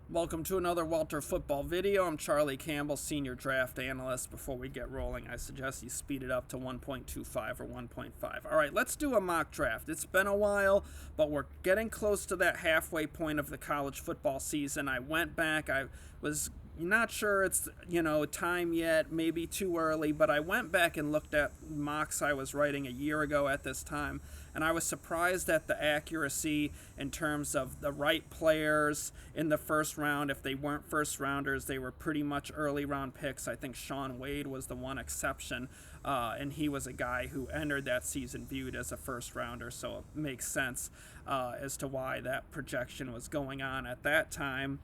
Welcome to another Walter Football video. I'm Charlie Campbell, Senior Draft Analyst. Before we get rolling, I suggest you speed it up to 1.25 or 1.5. All right, let's do a mock draft. It's been a while, but we're getting close to that halfway point of the college football season. I went back. I was not sure it's time yet, maybe too early, but I went back and looked at mocks I was writing a year ago at this time, and I was surprised at the accuracy in terms of the right players in the first round. If they weren't first rounders, they were pretty much early round picks. I think Shaun Wade was the one exception, and he was a guy who entered that season viewed as a first rounder, so it makes sense as to why that projection was going on at that time.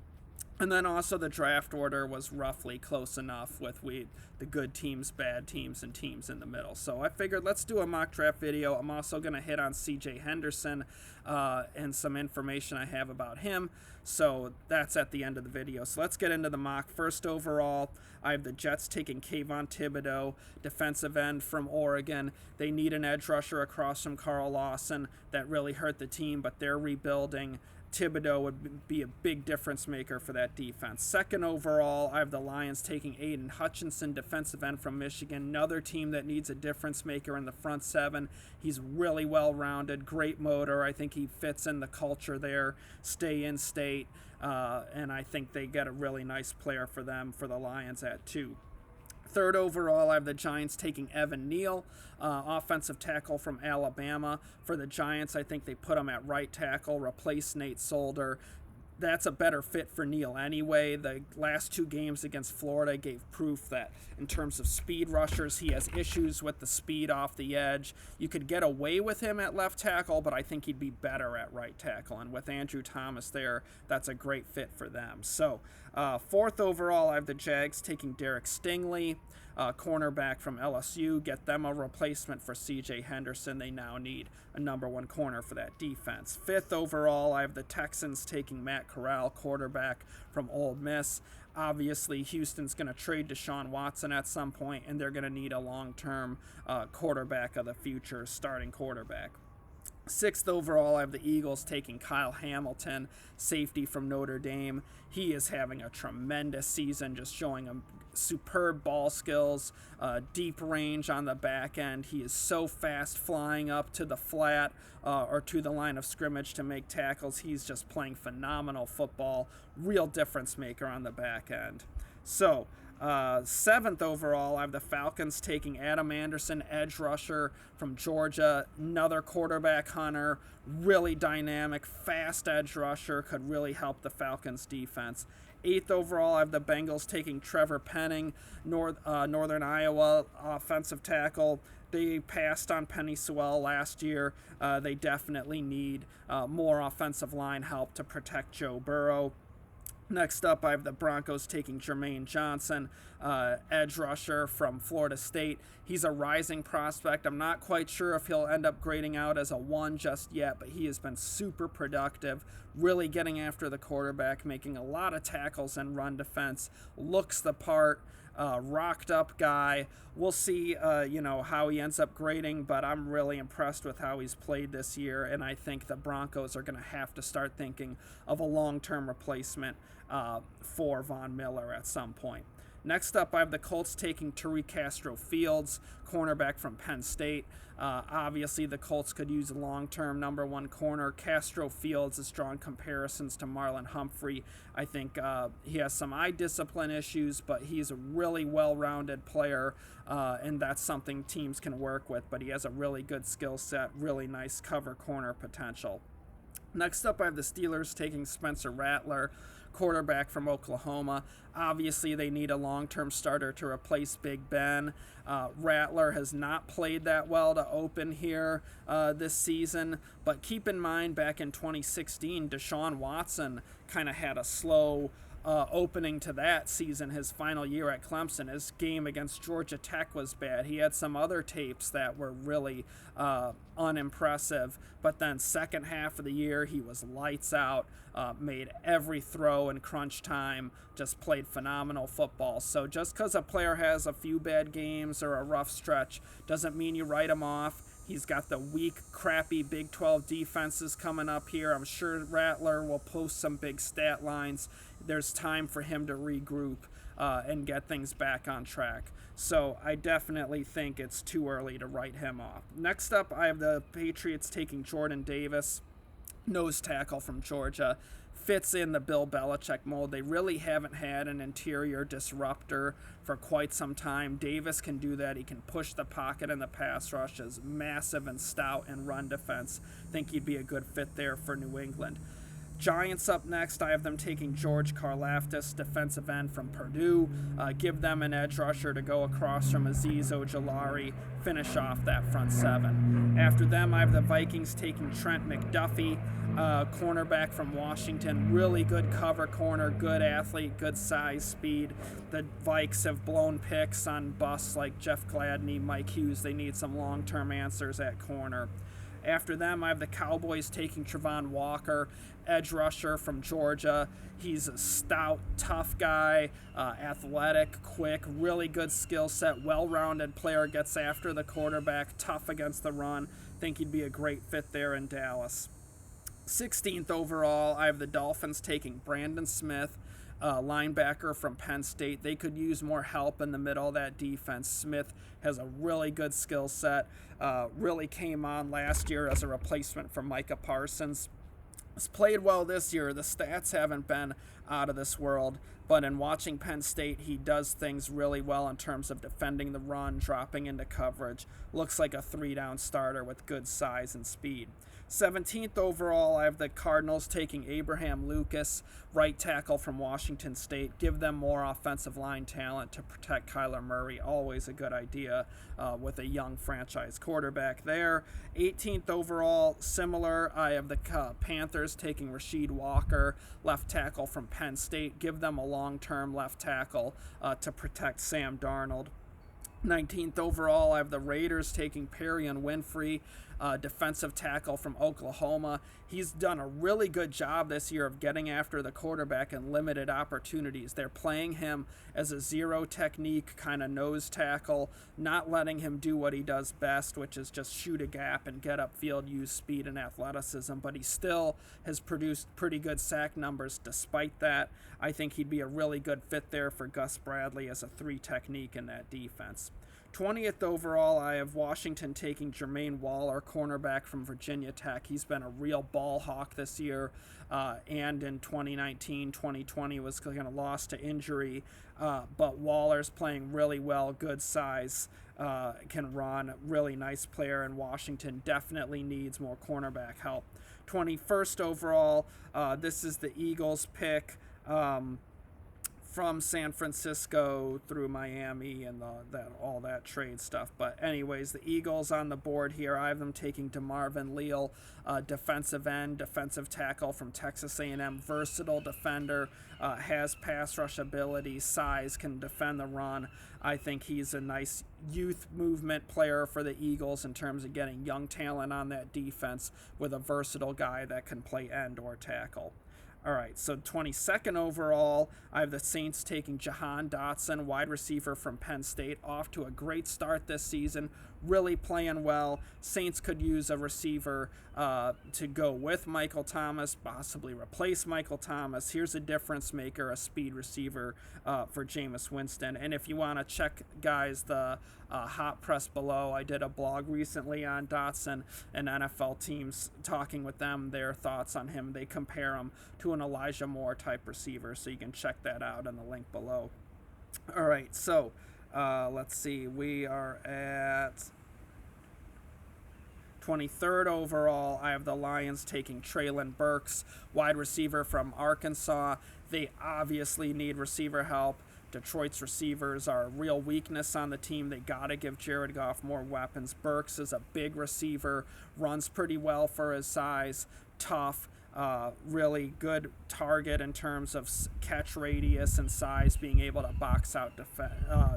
And then also the draft order was roughly close enough with the good teams, bad teams, and teams in the middle. So I figured let's do a mock draft video. I'm also going to hit on C.J. Henderson and some information I have about him. So that's at the end of the video. So let's get into the mock. First overall, I have the Jets taking Kayvon Thibodeaux, defensive end from Oregon. They need an edge rusher across from Carl Lawson. That really hurt the team, but they're rebuilding. Thibodeaux would be a big difference maker for that defense. Second overall, I have the Lions taking Aiden Hutchinson, defensive end from Michigan. Another team that needs a difference maker in the front seven. He's really well-rounded, great motor. I think he fits in the culture there, stay in state, and I think they get a really nice player for them for the Lions at 2. Third overall, I have the Giants taking Evan Neal, offensive tackle from Alabama. For the Giants, I think they put him at right tackle, replace Nate Solder. That's a better fit for Neal anyway. The last 2 games against Florida gave proof that in terms of speed rushers, he has issues with the speed off the edge. You could get away with him at left tackle, but I think he'd be better at right tackle. And with Andrew Thomas there, that's a great fit for them. So fourth overall, I have the Jags taking Derek Stingley, cornerback from LSU. Get them a replacement for C.J. Henderson. They now need a number 1 corner for that defense. Fifth overall, I have the Texans taking Matt Corral, quarterback from Ole Miss. Obviously, Houston's going to trade Deshaun Watson at some point, and they're going to need a long-term quarterback of the future, starting quarterback. Sixth overall, I have the Eagles taking Kyle Hamilton, safety from Notre Dame. He is having a tremendous season, just showing him superb ball skills, deep range on the back end. He is so fast flying up to the flat or to the line of scrimmage to make tackles. He's just playing phenomenal football, real difference maker on the back end. So, seventh overall, I have the Falcons taking Adam Anderson, edge rusher from Georgia, another quarterback hunter, really dynamic, fast edge rusher, could really help the Falcons defense. Eighth overall, I have the Bengals taking Trevor Penning, Northern Iowa offensive tackle. They passed on Penny Sewell last year. They definitely need more offensive line help to protect Joe Burrow. Next up, I have the Broncos taking Jermaine Johnson, edge rusher from Florida State. He's a rising prospect. I'm not quite sure if he'll end up grading out as a 1 just yet, but he has been super productive, really getting after the quarterback, making a lot of tackles and run defense, looks the part, rocked up guy. We'll see, how he ends up grading, but I'm really impressed with how he's played this year, and I think the Broncos are going to have to start thinking of a long-term replacement for Von Miller at some point. Next up, I have the Colts taking Tariq Castro-Fields, cornerback from Penn State. Obviously, the Colts could use a long-term number 1 corner. Castro-Fields has drawn comparisons to Marlon Humphrey. I think he has some eye discipline issues, but he's a really well-rounded player, and that's something teams can work with. But he has a really good skill set, really nice cover corner potential. Next up, I have the Steelers taking Spencer Rattler, quarterback from Oklahoma. Obviously, they need a long-term starter to replace Big Ben. Rattler has not played that well to open here this season, but keep in mind back in 2016, Deshaun Watson kind of had a slow opening to that season, his final year at Clemson. His game against Georgia Tech was bad. He had some other tapes that were really unimpressive, but then second half of the year, he was lights out, made every throw in crunch time, just played phenomenal football. So just because a player has a few bad games or a rough stretch doesn't mean you write him off. He's got the weak, crappy Big 12 defenses coming up here. I'm sure Rattler will post some big stat lines. There's time for him to regroup and get things back on track. So I definitely think it's too early to write him off. Next up, I have the Patriots taking Jordan Davis, nose tackle from Georgia. Fits in the Bill Belichick mold. They really haven't had an interior disruptor for quite some time. Davis can do that. He can push the pocket in the pass rush, is massive and stout in run defense. Think he'd be a good fit there for New England. Giants up next. I have them taking George Karlaftis, defensive end from Purdue. Give them an edge rusher to go across from Azeez Ojulari, finish off that front seven. After them, I have the Vikings taking Trent McDuffie, cornerback from Washington. Really good cover corner, good athlete, good size, speed. The Vikes have blown picks on busts like Jeff Gladney, Mike Hughes. They need some long-term answers at corner. After them, I have the Cowboys taking Travon Walker, edge rusher from Georgia. He's a stout, tough guy, athletic, quick, really good skill set, well-rounded player, gets after the quarterback, tough against the run. Think he'd be a great fit there in Dallas. 16th overall, I have the Dolphins taking Brandon Smith, linebacker from Penn State. They could use more help in the middle of that defense. Smith has a really good skill set, really came on last year as a replacement for Micah Parsons. He's played well this year. The stats haven't been out of this world, but in watching Penn State, he does things really well in terms of defending the run, dropping into coverage. Looks like a 3-down starter with good size and speed. 17th overall, I have the Cardinals taking Abraham Lucas, right tackle from Washington State. Give them more offensive line talent to protect Kyler Murray. Always a good idea with a young franchise quarterback there. 18th overall, similar, I have the Panthers taking Rasheed Walker, left tackle from Penn State. Give them a long-term left tackle to protect Sam Darnold. 19th overall, I have the Raiders taking Perrion Winfrey, defensive tackle from Oklahoma. He's done a really good job this year of getting after the quarterback in limited opportunities. They're playing him as a zero technique kind of nose tackle, not letting him do what he does best, which is just shoot a gap and get upfield, use speed and athleticism. But he still has produced pretty good sack numbers despite that. I think he'd be a really good fit there for Gus Bradley as a 3 technique in that defense. 20th overall, I have Washington taking Jermaine Waller, cornerback from Virginia Tech. He's been a real ball hawk this year, and in 2019, 2020 was kind of lost to injury, but Waller's playing really well, good size, can run, really nice player, and Washington definitely needs more cornerback help. 21st overall, this is the Eagles pick. From San Francisco through Miami and all that trade stuff. But anyways, the Eagles on the board here. I have them taking DeMarvin Leal, defensive end, defensive tackle from Texas A&M, versatile defender, has pass rush ability, size, can defend the run. I think he's a nice youth movement player for the Eagles in terms of getting young talent on that defense with a versatile guy that can play end or tackle. All right, so 22nd overall, I have the Saints taking Jahan Dotson, wide receiver from Penn State, off to a great start this season, really playing well. Saints could use a receiver to go with Michael Thomas, possibly replace Michael Thomas. Here's a difference maker, a speed receiver for Jameis Winston. And if you want to check, guys, the hot press below, I did a blog recently on Dotson and NFL teams, talking with them, their thoughts on him. They compare him to an Elijah Moore type receiver, so you can check that out in the link below. All right, so let's see. We are at 23rd overall. I have the Lions taking Treylon Burks, wide receiver from Arkansas. They obviously need receiver help. Detroit's receivers are a real weakness on the team. They got to give Jared Goff more weapons. Burks is a big receiver, runs pretty well for his size, tough, really good target in terms of catch radius and size, being able to box out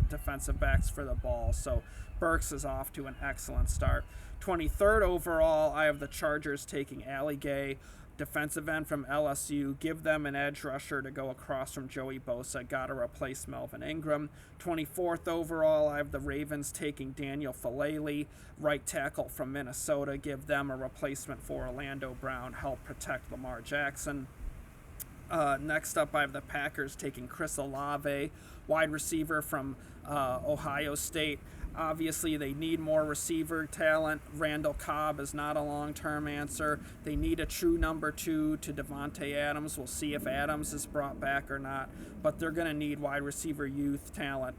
defensive backs for the ball. So Burks is off to an excellent start. 23rd overall, I have the Chargers taking Ali Gay, defensive end from LSU, give them an edge rusher to go across from Joey Bosa. Got to replace Melvin Ingram. 24th overall, I have the Ravens taking Daniel Falele, right tackle from Minnesota. Give them a replacement for Orlando Brown, help protect Lamar Jackson. Next up, I have the Packers taking Chris Olave, wide receiver from Ohio State. Obviously, they need more receiver talent. Randall Cobb is not a long-term answer. They need a true number 2 to Devontae Adams. We'll see if Adams is brought back or not, but they're going to need wide receiver youth talent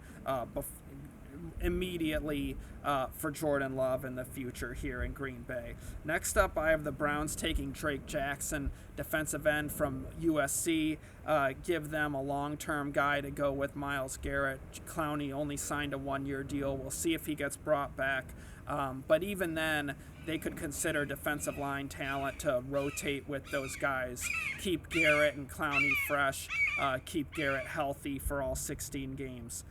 immediately for Jordan Love in the future here in Green Bay. Next up, I have the Browns taking Drake Jackson, defensive end from USC. Give them a long-term guy to go with Myles Garrett. Clowney only signed a 1-year deal. We'll see if he gets brought back. But even then, they could consider defensive line talent to rotate with those guys. Keep Garrett and Clowney fresh. Keep Garrett healthy for all 16 games.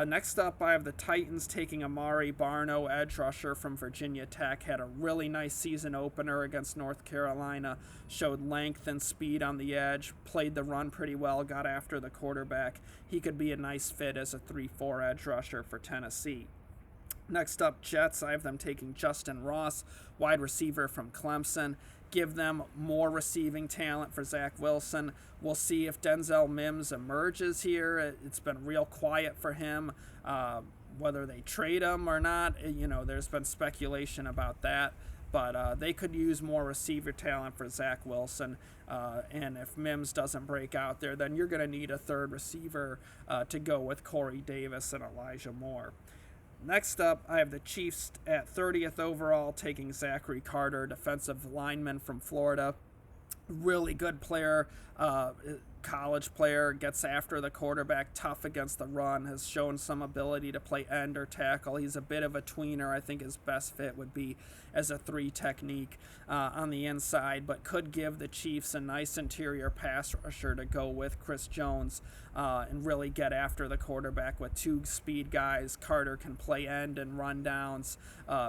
Next up, I have the Titans taking Amari Barno, edge rusher from Virginia Tech. Had a really nice season opener against North Carolina. Showed length and speed on the edge. Played the run pretty well. Got after the quarterback. He could be a nice fit as a 3-4 edge rusher for Tennessee. Next up, Jets. I have them taking Justin Ross, wide receiver from Clemson. Give them more receiving talent for Zach Wilson. We'll see if Denzel Mims emerges here. It's been real quiet for him. Whether they trade him or not, there's been speculation about that. But they could use more receiver talent for Zach Wilson. And if Mims doesn't break out there, then you're going to need a third receiver to go with Corey Davis and Elijah Moore. Next up, I have the Chiefs at 30th overall taking Zachary Carter, defensive lineman from Florida. Really good player, college player, gets after the quarterback, tough against the run, has shown some ability to play end or tackle. He's a bit of a tweener. I think his best fit would be as a 3 technique on the inside, but could give the Chiefs a nice interior pass rusher to go with Chris Jones and really get after the quarterback with 2 speed guys. Carter can play end and run downs,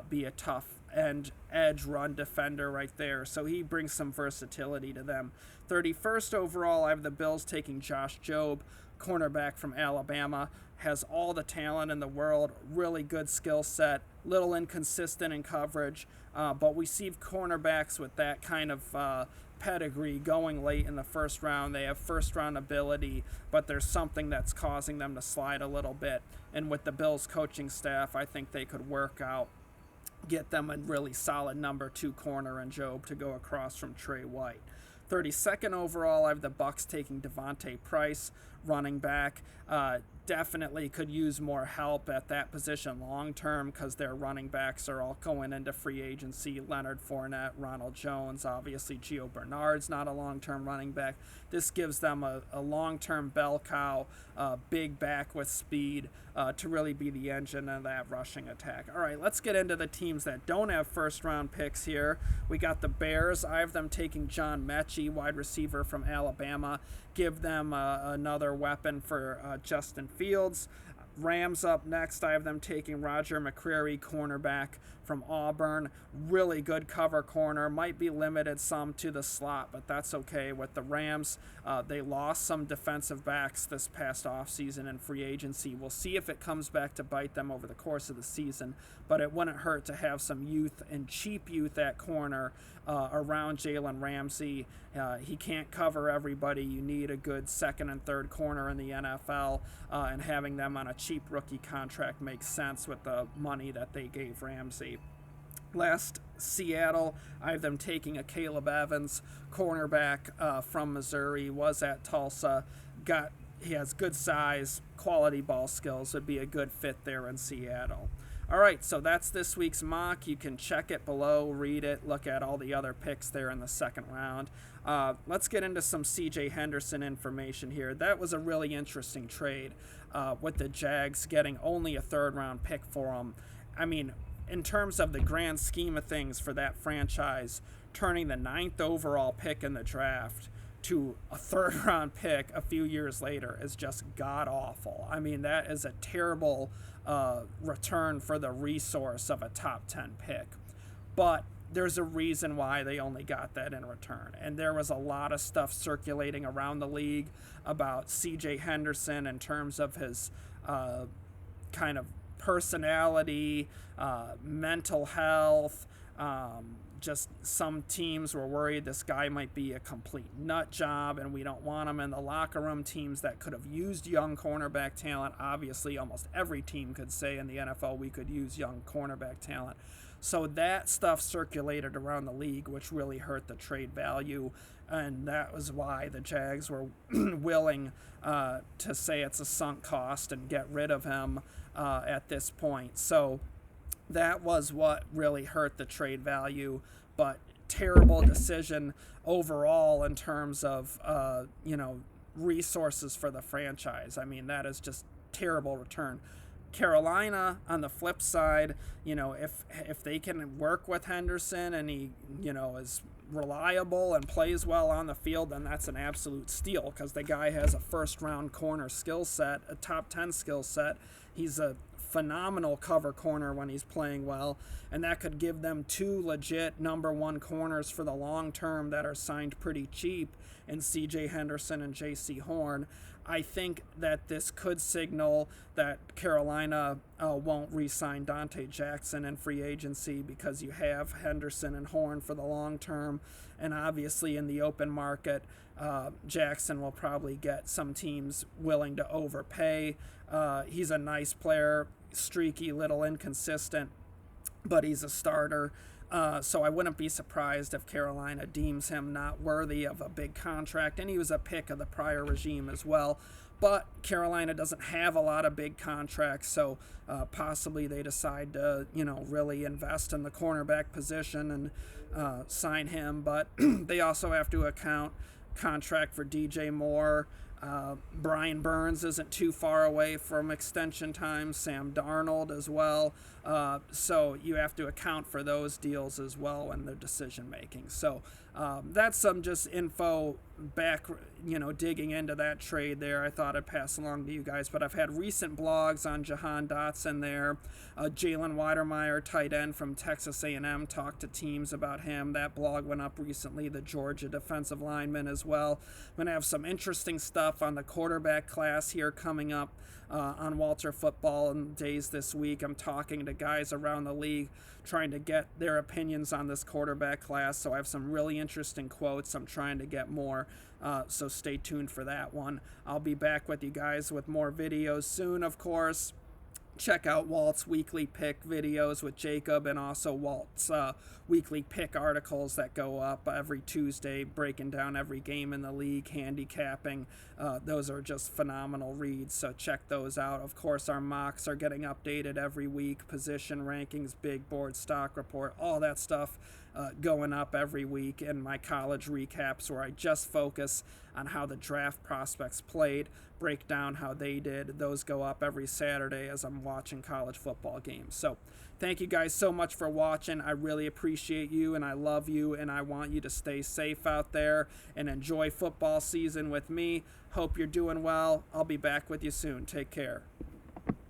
be a tough edge run defender right there. So he brings some versatility to them. 31st overall, I have the Bills taking Josh Jobe, cornerback from Alabama. Has all the talent in the world, really good skill set, little inconsistent in coverage, but we see cornerbacks with that kind of pedigree going late in the first round. They have first round ability, but there's something that's causing them to slide a little bit. And with the Bills coaching staff, I think they could get them a really solid number 2 corner in Jobe to go across from Trey White. 32nd overall, I have the Bucs taking Devontae Price, running back. Definitely could use more help at that position long term because their running backs are all going into free agency. Leonard Fournette, Ronald Jones, obviously Gio Bernard's not a long-term running back. This gives them a long-term bell cow, big back with speed to really be the engine of that rushing attack. All right, let's get into the teams that don't have first-round picks here. We got the Bears. I have them taking John Mechie, wide receiver from Alabama. Give them another weapon for Justin Fields. Rams up next. I have them taking Roger McCreary, cornerback from Auburn. Really good cover corner. Might be limited some to the slot, but that's okay with the Rams. They lost some defensive backs this past offseason in free agency. We'll see if it comes back to bite them over the course of the season, but it wouldn't hurt to have some youth and cheap youth at corner around Jalen Ramsey. He can't cover everybody. You need a good second and third corner in the NFL, and having them on a cheap rookie contract makes sense with the money that they gave Ramsey. Last, Seattle. I have them taking a Caleb Evans, cornerback from Missouri, was at Tulsa. He has good size, quality ball skills, would be a good fit there in Seattle. All right, so that's this week's mock. You can check it below, read it, look at all the other picks there in the second round. Let's get into some C.J. Henderson information here. That was a really interesting trade with the Jags getting only a third-round pick for him. I mean, in terms of the grand scheme of things for that franchise, turning the 9th overall pick in the draft to a third-round pick a few years later is just god-awful. I mean, that is a terrible return for the resource of a top 10 pick. But there's a reason why they only got that in return. And there was a lot of stuff circulating around the league about C.J. Henderson in terms of his kind of personality, mental health. Just some teams were worried this guy might be a complete nut job and we don't want him in the locker room. Teams that could have used young cornerback talent. Obviously, almost every team could say in the NFL we could use young cornerback talent. So that stuff circulated around the league, which really hurt the trade value. And that was why the Jags were willing to say it's a sunk cost and get rid of him at this point. So that was what really hurt the trade value, but terrible decision overall in terms of, resources for the franchise. I mean, that is just terrible return. Carolina, on the flip side, if they can work with Henderson and he, is reliable and plays well on the field, then that's an absolute steal because the guy has a first-round corner skill set, a top 10 skill set. He's a phenomenal cover corner when he's playing well, and that could give them two legit number one corners for the long term that are signed pretty cheap in C.J. Henderson and J.C. Horn. I think that this could signal that Carolina won't re-sign Dante Jackson in free agency because you have Henderson and Horn for the long term, and obviously in the open market, Jackson will probably get some teams willing to overpay. He's a nice player, streaky, little inconsistent, but he's a starter. So I wouldn't be surprised if Carolina deems him not worthy of a big contract, and he was a pick of the prior regime as well. But Carolina doesn't have a lot of big contracts, so possibly they decide to, really invest in the cornerback position and sign him. But they also have to account contract for DJ Moore. Brian Burns isn't too far away from extension time. Sam Darnold as well. So you have to account for those deals as well in the decision making. So that's some just info back, digging into that trade there. I thought I'd pass along to you guys, but I've had recent blogs on Jahan Dotson there. Jalen Weidermeyer, tight end from Texas A&M, talked to teams about him. That blog went up recently. The Georgia defensive lineman as well. I'm going to have some interesting stuff on the quarterback class here coming up on Walter Football in days this week. I'm talking to guys around the league trying to get their opinions on this quarterback class, so I have some really interesting quotes. I'm trying to get more, so stay tuned for that one. I'll be back with you guys with more videos soon, of course. Check out Walt's weekly pick videos with Jacob, and also Walt's weekly pick articles that go up every Tuesday, breaking down every game in the league, handicapping. Those are just phenomenal reads, so check those out. Of course, our mocks are getting updated every week, position rankings, big board, stock report, all that stuff going up every week, and my college recaps where I just focus on how the draft prospects played, break down how they did. Those go up every Saturday as I'm watching college football games. So thank you guys so much for watching. I really appreciate you, and I love you, and I want you to stay safe out there and enjoy football season with me. Hope you're doing well. I'll be back with you soon. Take care.